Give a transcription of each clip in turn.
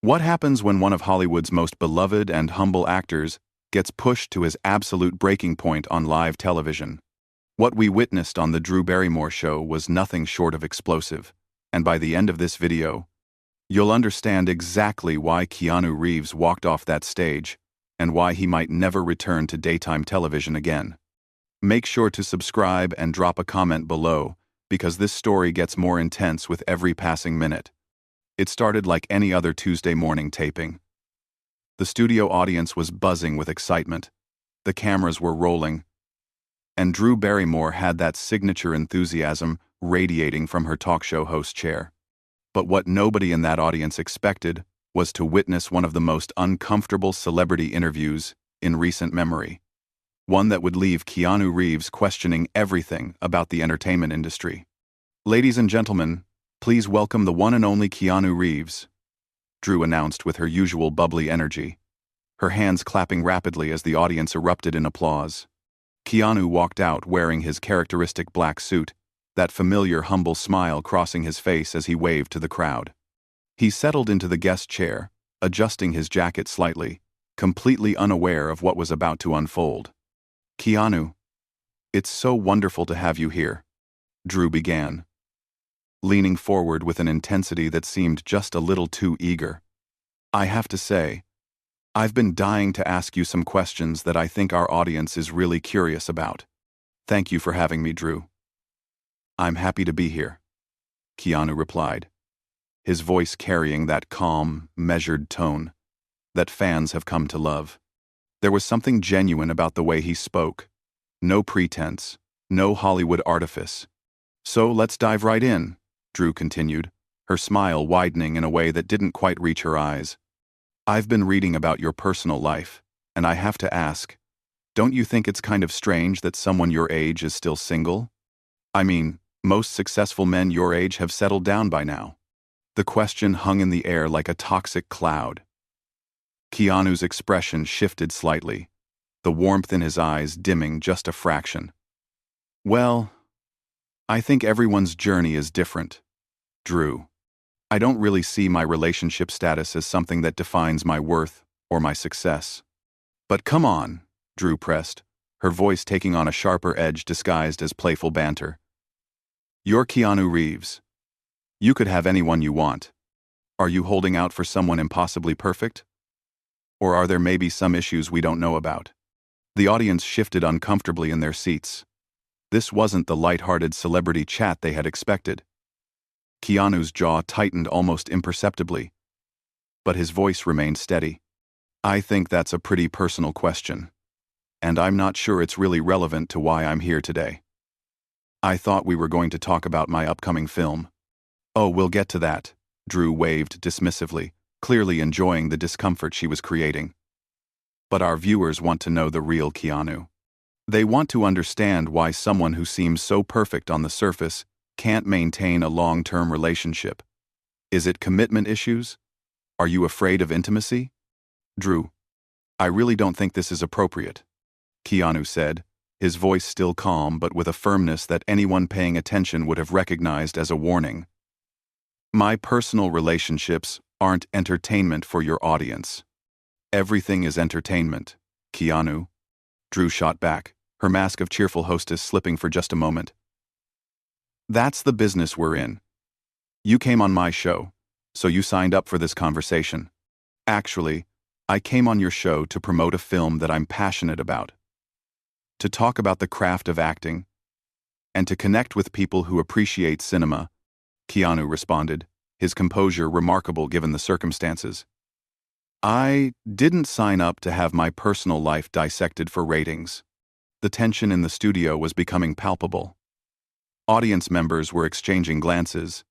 What happens when one of Hollywood's most beloved and humble actors gets pushed to his absolute breaking point on live television? What we witnessed on the Drew Barrymore show was nothing short of explosive, and by the end of this video, you'll understand exactly why Keanu Reeves walked off that stage and why he might never return to daytime television again. Make sure to subscribe and drop a comment below, because this story gets more intense with every passing minute. It started like any other Tuesday morning taping. The studio audience was buzzing with excitement. The cameras were rolling, and Drew Barrymore had that signature enthusiasm radiating from her talk show host chair. But what nobody in that audience expected was to witness one of the most uncomfortable celebrity interviews in recent memory. One that would leave Keanu Reeves questioning everything about the entertainment industry. "Ladies and gentlemen, please welcome the one and only Keanu Reeves," Drew announced with her usual bubbly energy, her hands clapping rapidly as the audience erupted in applause. Keanu walked out wearing his characteristic black suit, that familiar humble smile crossing his face as he waved to the crowd. He settled into the guest chair, adjusting his jacket slightly, completely unaware of what was about to unfold. "Keanu, it's so wonderful to have you here," Drew began, leaning forward with an intensity that seemed just a little too eager. "I have to say, I've been dying to ask you some questions that I think our audience is really curious about. Thank you for having me, Drew." "I'm happy to be here," Keanu replied, his voice carrying that calm, measured tone that fans have come to love. There was something genuine about the way he spoke. No pretense, no Hollywood artifice. "So let's dive right in," Drew continued, her smile widening in a way that didn't quite reach her eyes. "I've been reading about your personal life, and I have to ask, don't you think it's kind of strange that someone your age is still single? I mean, most successful men your age have settled down by now." The question hung in the air like a toxic cloud. Keanu's expression shifted slightly, the warmth in his eyes dimming just a fraction. "Well, I think everyone's journey is different, Drew. I don't really see my relationship status as something that defines my worth or my success." "But come on," Drew pressed, her voice taking on a sharper edge disguised as playful banter. "You're Keanu Reeves. You could have anyone you want. Are you holding out for someone impossibly perfect? Or are there maybe some issues we don't know about?" The audience shifted uncomfortably in their seats. This wasn't the light-hearted celebrity chat they had expected. Keanu's jaw tightened almost imperceptibly, but his voice remained steady. "I think that's a pretty personal question, and I'm not sure it's really relevant to why I'm here today. I thought we were going to talk about my upcoming film." "Oh, we'll get to that," Drew waved dismissively, clearly enjoying the discomfort she was creating. "But our viewers want to know the real Keanu. They want to understand why someone who seems so perfect on the surface can't maintain a long-term relationship. Is it commitment issues? Are you afraid of intimacy?" "Drew, I really don't think this is appropriate," Keanu said, his voice still calm but with a firmness that anyone paying attention would have recognized as a warning. "My personal relationships aren't entertainment for your audience." "Everything is entertainment, Keanu," Drew shot back, her mask of cheerful hostess slipping for just a moment. "That's the business we're in. You came on my show, so you signed up for this conversation. Actually, I came on your show to promote a film that I'm passionate about, to talk about the craft of acting, and to connect with people who appreciate cinema," Keanu responded, his composure remarkable given the circumstances. "I didn't sign up to have my personal life dissected for ratings." The tension in the studio was becoming palpable. Audience members were exchanging glances,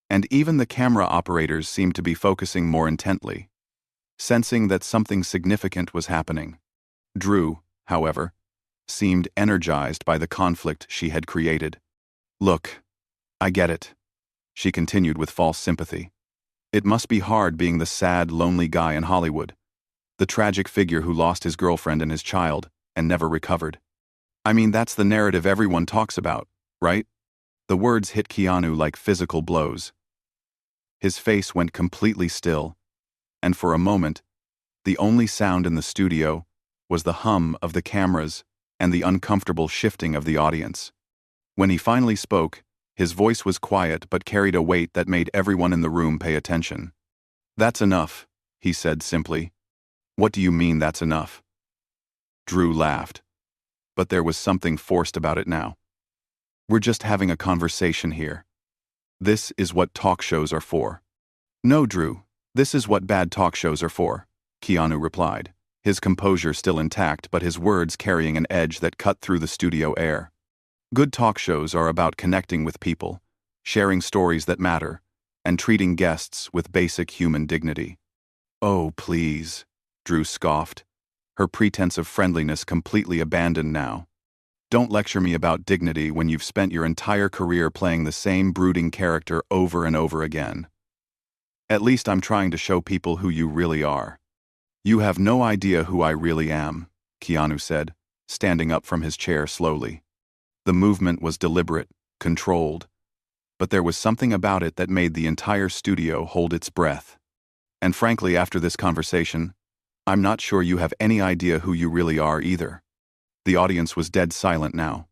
and even the camera operators seemed to be focusing more intently, sensing that something significant was happening. Drew, however, seemed energized by the conflict she had created. "Look, I get it," she continued with false sympathy. "It must be hard being the sad, lonely guy in Hollywood, the tragic figure who lost his girlfriend and his child and never recovered. I mean, that's the narrative everyone talks about, right?" The words hit Keanu like physical blows. His face went completely still, and for a moment, the only sound in the studio was the hum of the cameras and the uncomfortable shifting of the audience. When he finally spoke, his voice was quiet but carried a weight that made everyone in the room pay attention. "That's enough," he said simply. "What do you mean that's enough?" Drew laughed, but there was something forced about it now. "We're just having a conversation here. This is what talk shows are for." "No, Drew, this is what bad talk shows are for," Keanu replied, his composure still intact but his words carrying an edge that cut through the studio air. "Good talk shows are about connecting with people, sharing stories that matter, and treating guests with basic human dignity." "Oh, please," Drew scoffed, her pretense of friendliness completely abandoned now. "Don't lecture me about dignity when you've spent your entire career playing the same brooding character over and over again. At least I'm trying to show people who you really are." "You have no idea who I really am," Keanu said, standing up from his chair slowly. The movement was deliberate, controlled, but there was something about it that made the entire studio hold its breath. "And frankly, after this conversation, I'm not sure you have any idea who you really are either." The audience was dead silent now,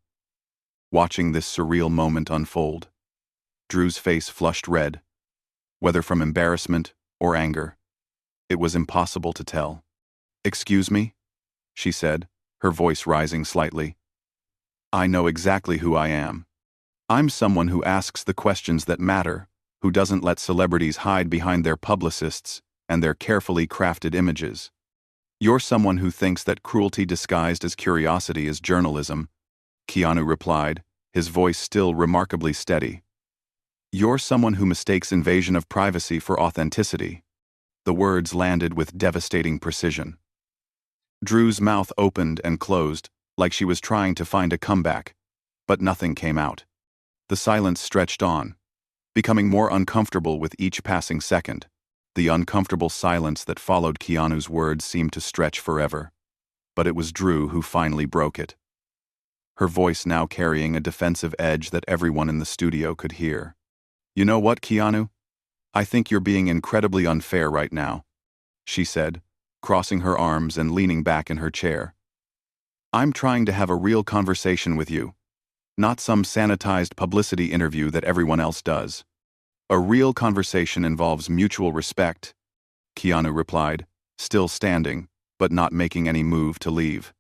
watching this surreal moment unfold. Drew's face flushed red, whether from embarrassment or anger. It was impossible to tell. "Excuse me?" she said, her voice rising slightly. "I know exactly who I am. I'm someone who asks the questions that matter, who doesn't let celebrities hide behind their publicists and their carefully crafted images. You're someone who thinks that cruelty disguised as curiosity is journalism," Keanu replied, his voice still remarkably steady. "You're someone who mistakes invasion of privacy for authenticity." The words landed with devastating precision. Drew's mouth opened and closed, like she was trying to find a comeback, but nothing came out. The silence stretched on, becoming more uncomfortable with each passing second. The uncomfortable silence that followed Keanu's words seemed to stretch forever. But it was Drew who finally broke it, her voice now carrying a defensive edge that everyone in the studio could hear. "You know what, Keanu? I think you're being incredibly unfair right now," she said, crossing her arms and leaning back in her chair. "I'm trying to have a real conversation with you, not some sanitized publicity interview that everyone else does. A real conversation involves mutual respect," Keanu replied, still standing, but not making any move to leave.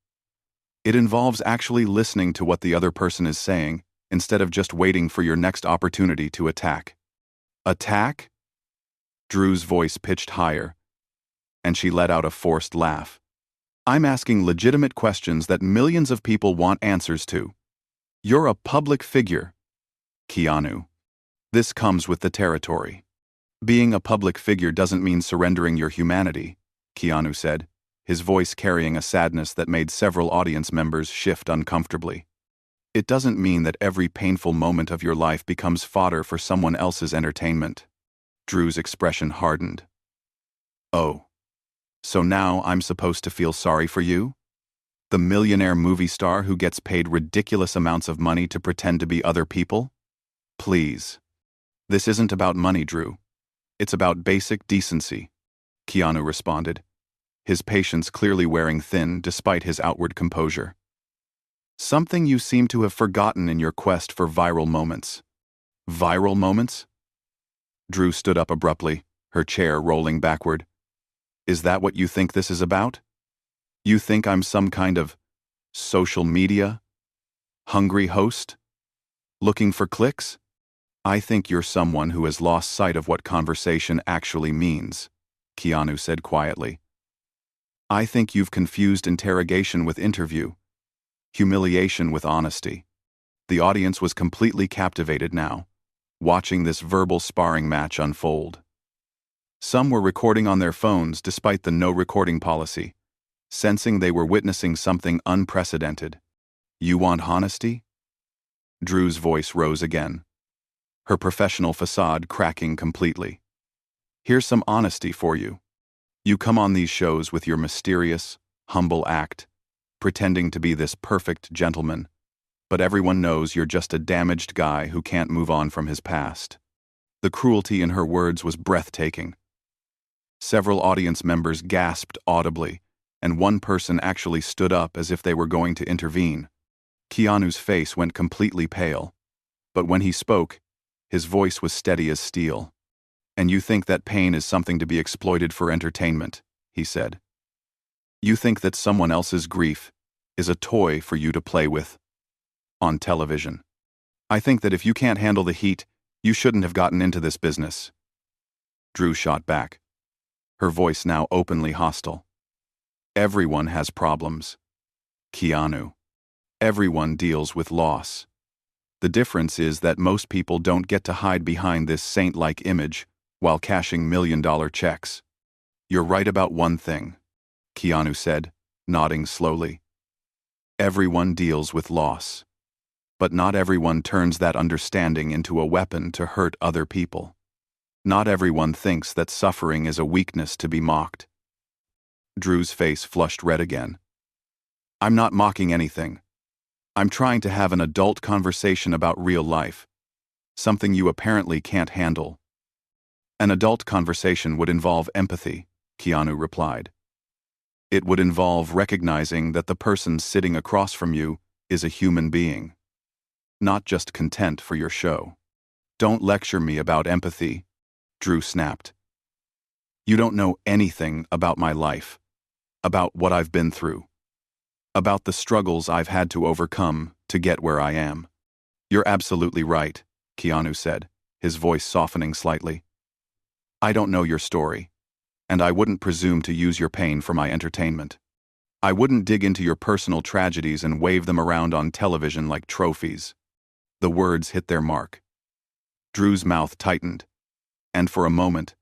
"It involves actually listening to what the other person is saying, instead of just waiting for your next opportunity to attack." "Attack?" Drew's voice pitched higher, and she let out a forced laugh. "I'm asking legitimate questions that millions of people want answers to. You're a public figure, Keanu. This comes with the territory. Being a public figure doesn't mean surrendering your humanity," Keanu said, his voice carrying a sadness that made several audience members shift uncomfortably. "It doesn't mean that every painful moment of your life becomes fodder for someone else's entertainment." Drew's expression hardened. "Oh. So now I'm supposed to feel sorry for you? The millionaire movie star who gets paid ridiculous amounts of money to pretend to be other people? Please. This isn't about money, Drew. It's about basic decency," Keanu responded, his patience clearly wearing thin despite his outward composure. "Something you seem to have forgotten in your quest for viral moments." "Viral moments?" Drew stood up abruptly, her chair rolling backward. "Is that what you think this is about? You think I'm some kind of social media hungry host? Looking for clicks? I think you're someone who has lost sight of what conversation actually means," Keanu said quietly. "I think you've confused interrogation with interview, humiliation with honesty." The audience was completely captivated now, watching this verbal sparring match unfold. Some were recording on their phones despite the no recording policy, sensing they were witnessing something unprecedented. "You want honesty?" Drew's voice rose again, her professional facade cracking completely. "Here's some honesty for you. You come on these shows with your mysterious, humble act, pretending to be this perfect gentleman, but everyone knows you're just a damaged guy who can't move on from his past." The cruelty in her words was breathtaking. Several audience members gasped audibly, and one person actually stood up as if they were going to intervene. Keanu's face went completely pale. But when he spoke, his voice was steady as steel. "And you think that pain is something to be exploited for entertainment," he said. "You think that someone else's grief is a toy for you to play with on television. I think that if you can't handle the heat, you shouldn't have gotten into this business." Drew shot back, her voice now openly hostile. "Everyone has problems, Keanu. Everyone deals with loss. The difference is that most people don't get to hide behind this saint-like image while cashing million-dollar checks." "You're right about one thing," Keanu said, nodding slowly. "Everyone deals with loss. But not everyone turns that understanding into a weapon to hurt other people. Not everyone thinks that suffering is a weakness to be mocked." Drew's face flushed red again. "I'm not mocking anything. I'm trying to have an adult conversation about real life, something you apparently can't handle." "An adult conversation would involve empathy," Keanu replied. "It would involve recognizing that the person sitting across from you is a human being, not just content for your show." "Don't lecture me about empathy," Drew snapped. "You don't know anything about my life, about what I've been through, about the struggles I've had to overcome to get where I am." "You're absolutely right," Keanu said, his voice softening slightly. "I don't know your story, and I wouldn't presume to use your pain for my entertainment. I wouldn't dig into your personal tragedies and wave them around on television like trophies." The words hit their mark. Drew's mouth tightened, and for a moment,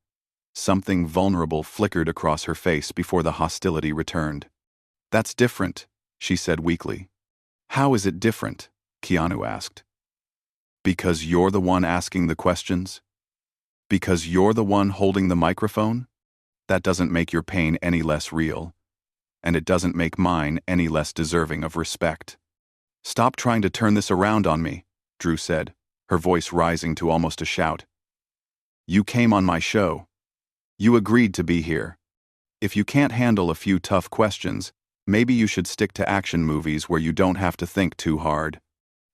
something vulnerable flickered across her face before the hostility returned. "That's different," she said weakly. "How is it different?" Keanu asked. "Because you're the one asking the questions? Because you're the one holding the microphone? That doesn't make your pain any less real, and it doesn't make mine any less deserving of respect." "Stop trying to turn this around on me," Drew said, her voice rising to almost a shout. "You came on my show. You agreed to be here. If you can't handle a few tough questions, maybe you should stick to action movies where you don't have to think too hard."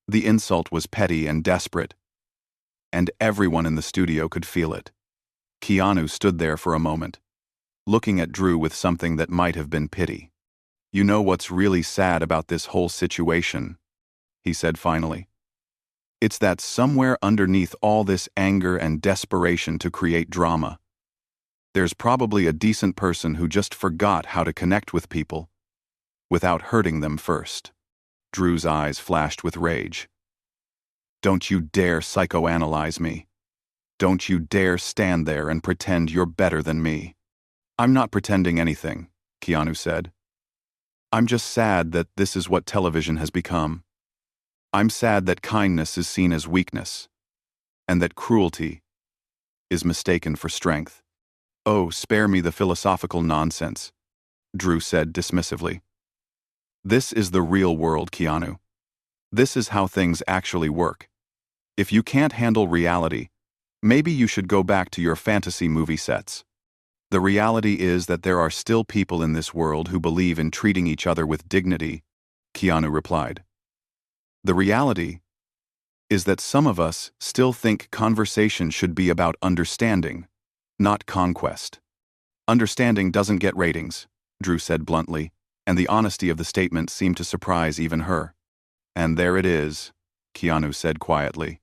The insult was petty and desperate, and everyone in the studio could feel it. Keanu stood there for a moment, looking at Drew with something that might have been pity. "You know what's really sad about this whole situation?" he said finally. "It's that somewhere underneath all this anger and desperation to create drama, there's probably a decent person who just forgot how to connect with people without hurting them first." Drew's eyes flashed with rage. "Don't you dare psychoanalyze me. Don't you dare stand there and pretend you're better than me." "I'm not pretending anything," Keanu said. "I'm just sad that this is what television has become. I'm sad that kindness is seen as weakness, and that cruelty is mistaken for strength." "Oh, spare me the philosophical nonsense," Drew said dismissively. "This is the real world, Keanu. This is how things actually work. If you can't handle reality, maybe you should go back to your fantasy movie sets. The reality is that there are still people in this world who believe in treating each other with dignity," Keanu replied. "The reality is that some of us still think conversation should be about understanding, not conquest." "Understanding doesn't get ratings," Drew said bluntly, and the honesty of the statement seemed to surprise even her. "And there it is," Keanu said quietly.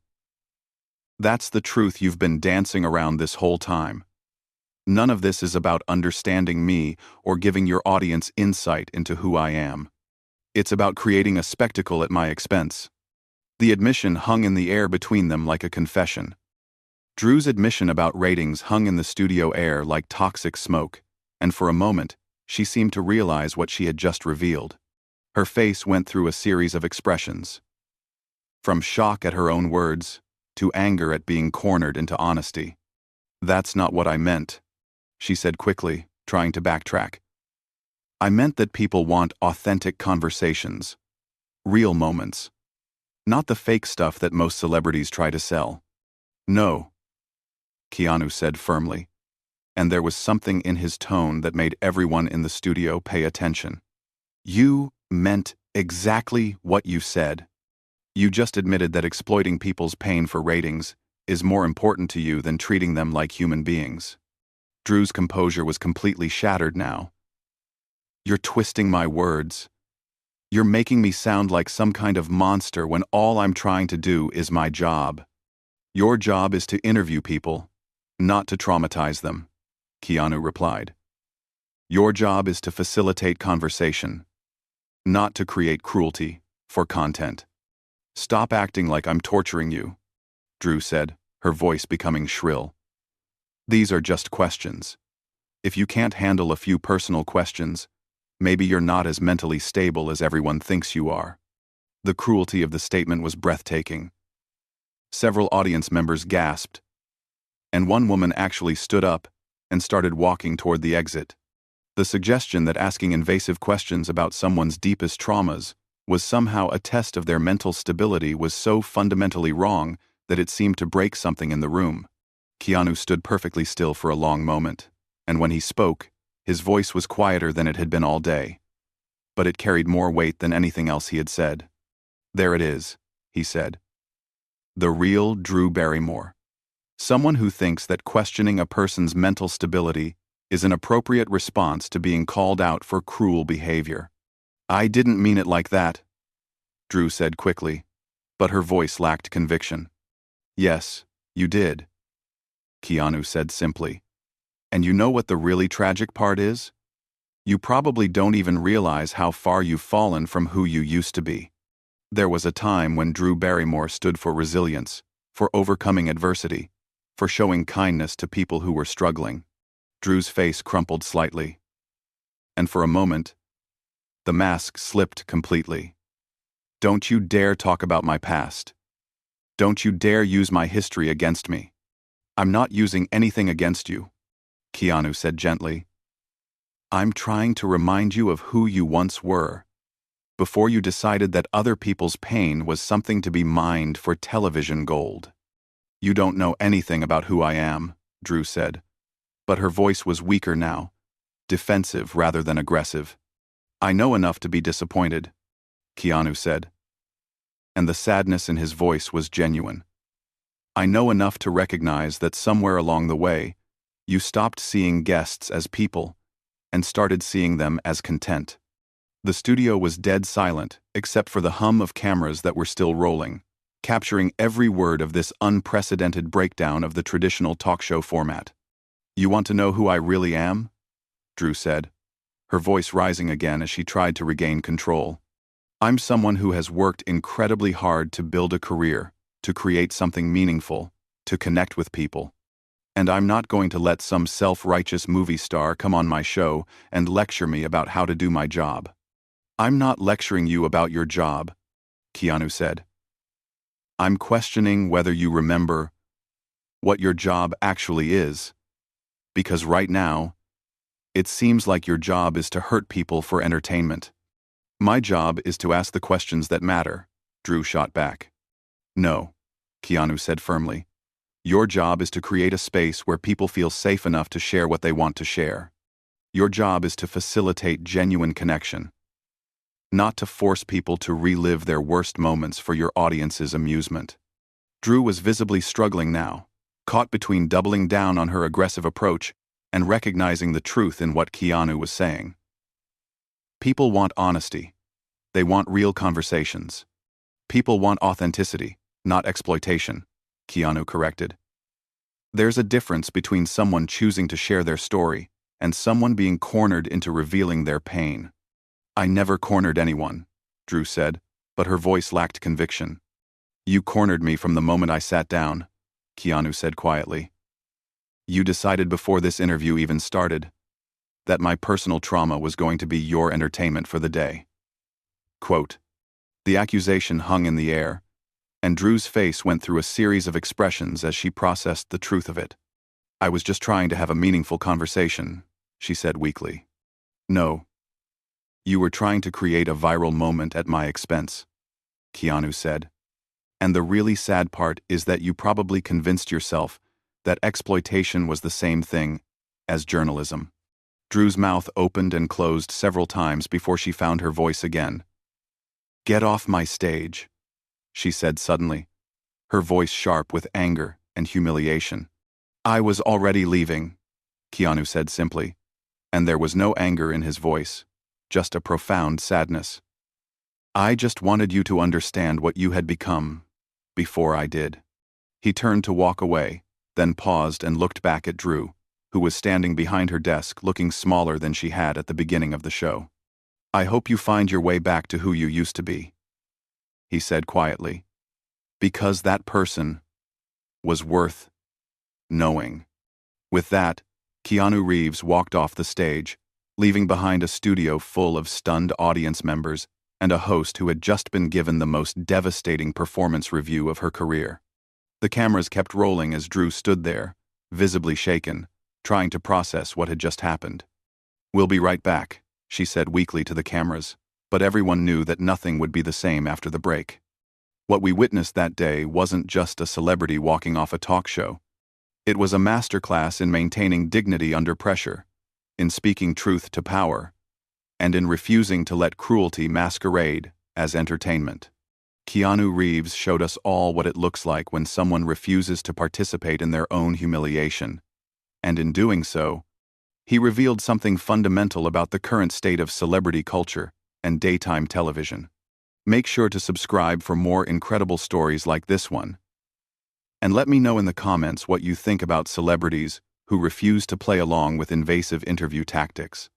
"That's the truth you've been dancing around this whole time. None of this is about understanding me or giving your audience insight into who I am. It's about creating a spectacle at my expense." The admission hung in the air between them like a confession. Drew's admission about ratings hung in the studio air like toxic smoke, and for a moment, she seemed to realize what she had just revealed. Her face went through a series of expressions, from shock at her own words to anger at being cornered into honesty. "That's not what I meant," she said quickly, trying to backtrack. "I meant that people want authentic conversations, real moments, not the fake stuff that most celebrities try to sell." "No," Keanu said firmly, and there was something in his tone that made everyone in the studio pay attention. You meant exactly what you said. You just admitted that exploiting people's pain for ratings is more important to you than treating them like human beings. Drew's composure was completely shattered now. You're twisting my words. You're making me sound like some kind of monster when all I'm trying to do is my job. Your job is to interview people, not to traumatize them, Keanu replied. Your job is to facilitate conversation, not to create cruelty for content. Stop acting like I'm torturing you, Drew said, her voice becoming shrill. These are just questions. If you can't handle a few personal questions, maybe you're not as mentally stable as everyone thinks you are. The cruelty of the statement was breathtaking. Several audience members gasped, and one woman actually stood up and started walking toward the exit. The suggestion that asking invasive questions about someone's deepest traumas was somehow a test of their mental stability was so fundamentally wrong that it seemed to break something in the room. Keanu stood perfectly still for a long moment, and when he spoke, his voice was quieter than it had been all day. But it carried more weight than anything else he had said. There it is, he said. The real Drew Barrymore. Someone who thinks that questioning a person's mental stability is an appropriate response to being called out for cruel behavior. I didn't mean it like that, Drew said quickly, but her voice lacked conviction. Yes, you did, Keanu said simply. And you know what the really tragic part is? You probably don't even realize how far you've fallen from who you used to be. There was a time when Drew Barrymore stood for resilience, for overcoming adversity, for showing kindness to people who were struggling. Drew's face crumpled slightly. And for a moment, the mask slipped completely. Don't you dare talk about my past. Don't you dare use my history against me. I'm not using anything against you, Keanu said gently. I'm trying to remind you of who you once were, before you decided that other people's pain was something to be mined for television gold. You don't know anything about who I am, Drew said, but her voice was weaker now, defensive rather than aggressive. I know enough to be disappointed, Keanu said, and the sadness in his voice was genuine. I know enough to recognize that somewhere along the way, you stopped seeing guests as people and started seeing them as content. The studio was dead silent, except for the hum of cameras that were still rolling, capturing every word of this unprecedented breakdown of the traditional talk show format. You want to know who I really am? Drew said, her voice rising again as she tried to regain control. I'm someone who has worked incredibly hard to build a career, to create something meaningful, to connect with people. And I'm not going to let some self-righteous movie star come on my show and lecture me about how to do my job. I'm not lecturing you about your job, Keanu said. I'm questioning whether you remember what your job actually is, because right now, it seems like your job is to hurt people for entertainment. My job is to ask the questions that matter, Drew shot back. No, Keanu said firmly. Your job is to create a space where people feel safe enough to share what they want to share. Your job is to facilitate genuine connection, not to force people to relive their worst moments for your audience's amusement. Drew was visibly struggling now, caught between doubling down on her aggressive approach and recognizing the truth in what Keanu was saying. People want honesty. They want real conversations. People want authenticity, not exploitation, Keanu corrected. There's a difference between someone choosing to share their story and someone being cornered into revealing their pain. I never cornered anyone, Drew said, but her voice lacked conviction. You cornered me from the moment I sat down, Keanu said quietly. You decided before this interview even started that my personal trauma was going to be your entertainment for the day. Quote. The accusation hung in the air, and Drew's face went through a series of expressions as she processed the truth of it. I was just trying to have a meaningful conversation, she said weakly. No. You were trying to create a viral moment at my expense, Keanu said. And the really sad part is that you probably convinced yourself that exploitation was the same thing as journalism. Drew's mouth opened and closed several times before she found her voice again. "Get off my stage," she said suddenly, her voice sharp with anger and humiliation. "I was already leaving," Keanu said simply, and there was no anger in his voice, just a profound sadness. "I just wanted you to understand what you had become before I did." He turned to walk away, then paused and looked back at Drew, who was standing behind her desk looking smaller than she had at the beginning of the show. "I hope you find your way back to who you used to be," he said quietly, "because that person was worth knowing." With that, Keanu Reeves walked off the stage, leaving behind a studio full of stunned audience members and a host who had just been given the most devastating performance review of her career. The cameras kept rolling as Drew stood there, visibly shaken, trying to process what had just happened. "We'll be right back," she said weakly to the cameras, but everyone knew that nothing would be the same after the break. What we witnessed that day wasn't just a celebrity walking off a talk show. It was a masterclass in maintaining dignity under pressure, in speaking truth to power, and in refusing to let cruelty masquerade as entertainment. Keanu Reeves showed us all what it looks like when someone refuses to participate in their own humiliation, and in doing so, he revealed something fundamental about the current state of celebrity culture and daytime television. Make sure to subscribe for more incredible stories like this one. And let me know in the comments what you think about celebrities who refuse to play along with invasive interview tactics.